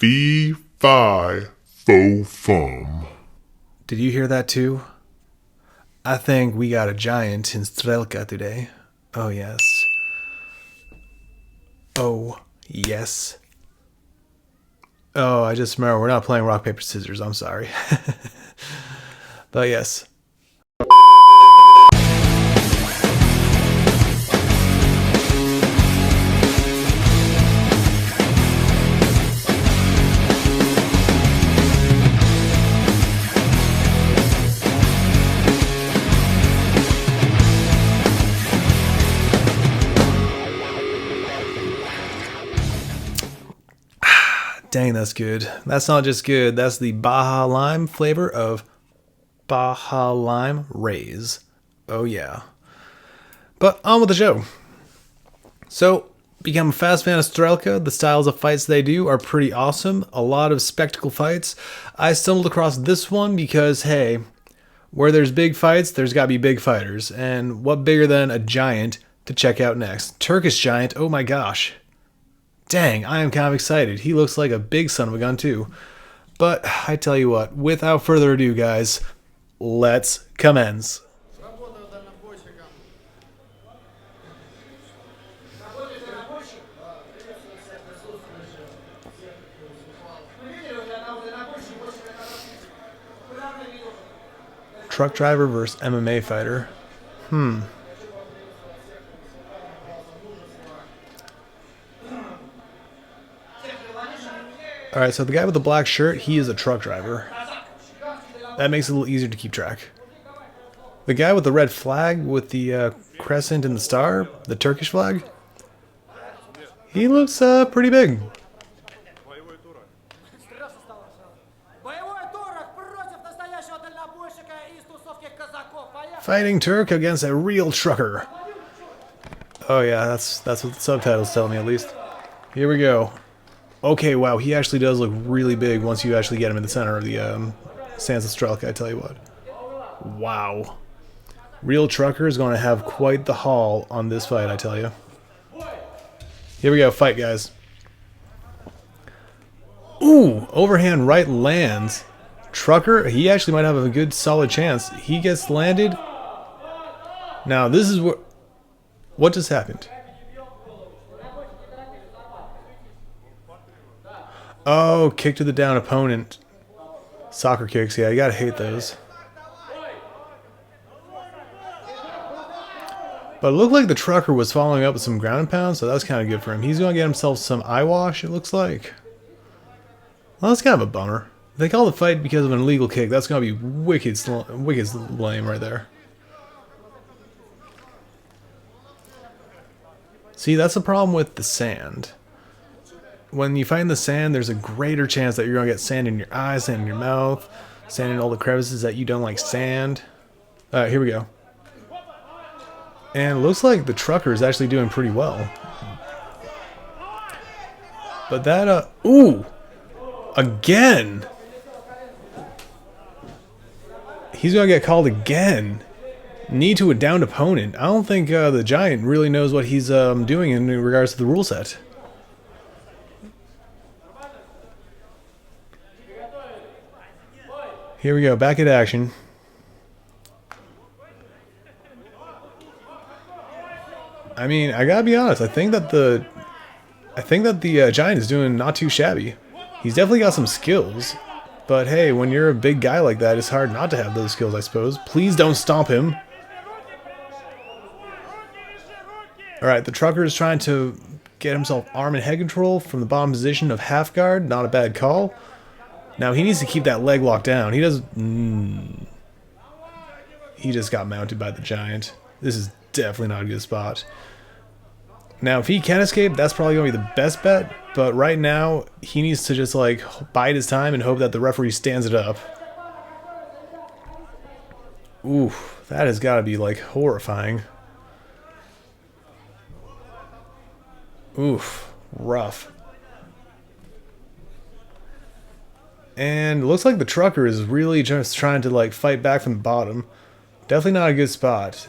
Fee, fi, fo, fum. Did you hear that too? I think we got a giant in Strelka today. Oh yes. Oh yes. Oh, I just remember we're not playing rock, paper, scissors. I'm sorry. But yes. Dang, that's good. That's not just good. That's the Baja Lime flavor of Baja Lime Raze. Oh yeah. But on with the show. So, become a fast fan of Strelka. The styles of fights they do are pretty awesome. A lot of spectacle fights. I stumbled across this one because, hey, where there's big fights, there's gotta be big fighters. And what bigger than a giant to check out next? Turkish giant, oh my gosh. Dang, I am kind of excited. He looks like a big son of a gun too. But I tell you what, without further ado, guys, let's commence. Truck driver versus MMA fighter. Alright, so the guy with the black shirt, he is a truck driver. That makes it a little easier to keep track. The guy with the red flag with the crescent and the star, the Turkish flag, he looks pretty big. Fighting Turk against a real trucker. Oh yeah, that's what the subtitles tell me at least. Here we go. Okay, wow, he actually does look really big once you actually get him in the center of the Sansa Strelka, I tell you what. Wow. Real trucker is going to have quite the haul on this fight, I tell you. Here we go, fight, guys. Ooh, overhand right lands. Trucker, he actually might have a good solid chance. He gets landed. Now, this is what just happened? Oh, kick to the down opponent. Soccer kicks, yeah, you gotta hate those. But it looked like the trucker was following up with some ground and pound, so that's kind of good for him. He's gonna get himself some eyewash, it looks like. Well, that's kind of a bummer. If they call the fight because of an illegal kick, that's gonna be wicked lame right there. See, that's the problem with the sand. When you fight in the sand, there's a greater chance that you're going to get sand in your eyes, sand in your mouth, sand in all the crevices that you don't like sand. Alright, here we go. And it looks like the trucker is actually doing pretty well. But that, ooh! Again! He's going to get called again. Knee to a downed opponent. I don't think the Giant really knows what he's doing in regards to the rule set. Here we go, back at action. I mean, I gotta be honest. I think that the Giant is doing not too shabby. He's definitely got some skills, but hey, when you're a big guy like that, it's hard not to have those skills, I suppose. Please don't stomp him. All right, the trucker is trying to get himself arm and head control from the bottom position of half guard. Not a bad call. Now, he needs to keep that leg locked down. He doesn't... He just got mounted by the Giant. This is definitely not a good spot. Now, if he can escape, that's probably going to be the best bet. But right now, he needs to just, like, bide his time and hope that the referee stands it up. Oof, that has got to be, like, horrifying. Oof, rough. And it looks like the trucker is really just trying to like fight back from the bottom. Definitely not a good spot.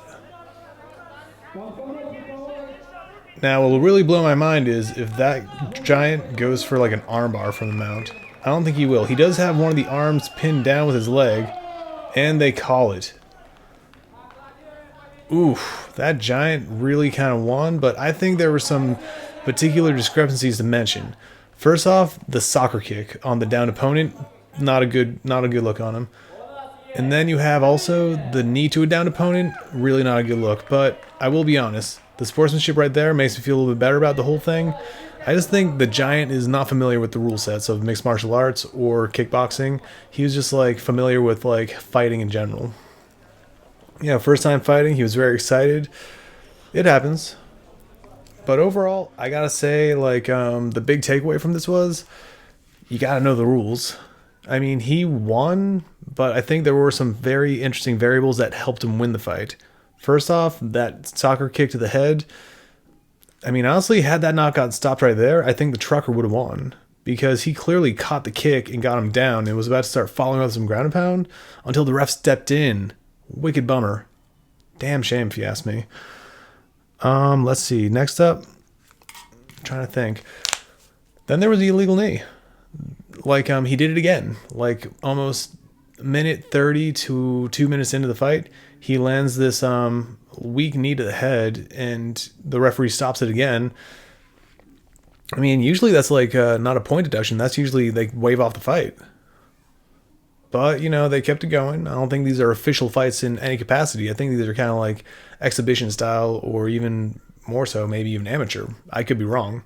Now, what will really blow my mind is if that giant goes for like an armbar from the mount. I don't think he will. He does have one of the arms pinned down with his leg, and they call it. Oof, that giant really kind of won, but I think there were some particular discrepancies to mention. First off, the soccer kick on the downed opponent, not a good look on him. And then you have also the knee to a downed opponent, really not a good look. But I will be honest, the sportsmanship right there makes me feel a little bit better about the whole thing. I just think the giant is not familiar with the rule sets of mixed martial arts or kickboxing. He was just like familiar with like fighting in general. Yeah, first time fighting, he was very excited. It happens. But overall, I gotta say, like, the big takeaway from this was, you gotta know the rules. I mean, he won, but I think there were some very interesting variables that helped him win the fight. First off, that soccer kick to the head. I mean, honestly, had that not gotten stopped right there, I think the trucker would have won. Because he clearly caught the kick and got him down and was about to start following up with some ground and pound until the ref stepped in. Wicked bummer. Damn shame if you ask me. Let's see. Next up, I'm trying to think. Then there was the illegal knee. Like, he did it again. Like, almost minute 30 to 2 minutes into the fight, he lands this weak knee to the head, and the referee stops it again. I mean, usually that's like not a point deduction. That's usually they wave off the fight. But, you know, they kept it going. I don't think these are official fights in any capacity. I think these are kind of like exhibition style, or even more so, maybe even amateur. I could be wrong.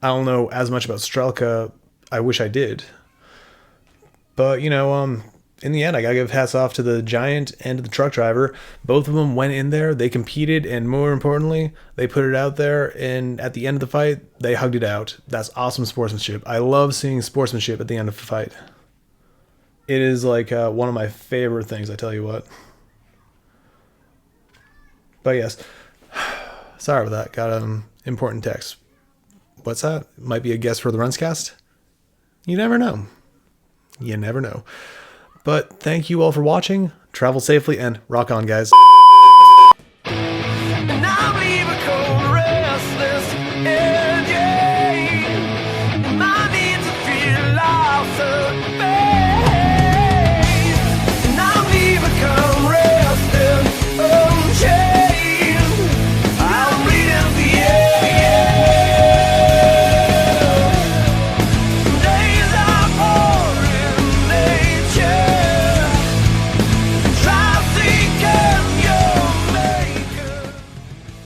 I don't know as much about Strelka. I wish I did. But, you know, in the end, I gotta give hats off to the giant and to the truck driver. Both of them went in there, they competed, and more importantly, they put it out there, and at the end of the fight, they hugged it out. That's awesome sportsmanship. I love seeing sportsmanship at the end of a fight. It is like one of my favorite things, I tell you what. But yes, sorry about that. Got an important text. What's that? Might be a guest for the RENZcast? You never know. You never know. But thank you all for watching. Travel safely and rock on, guys.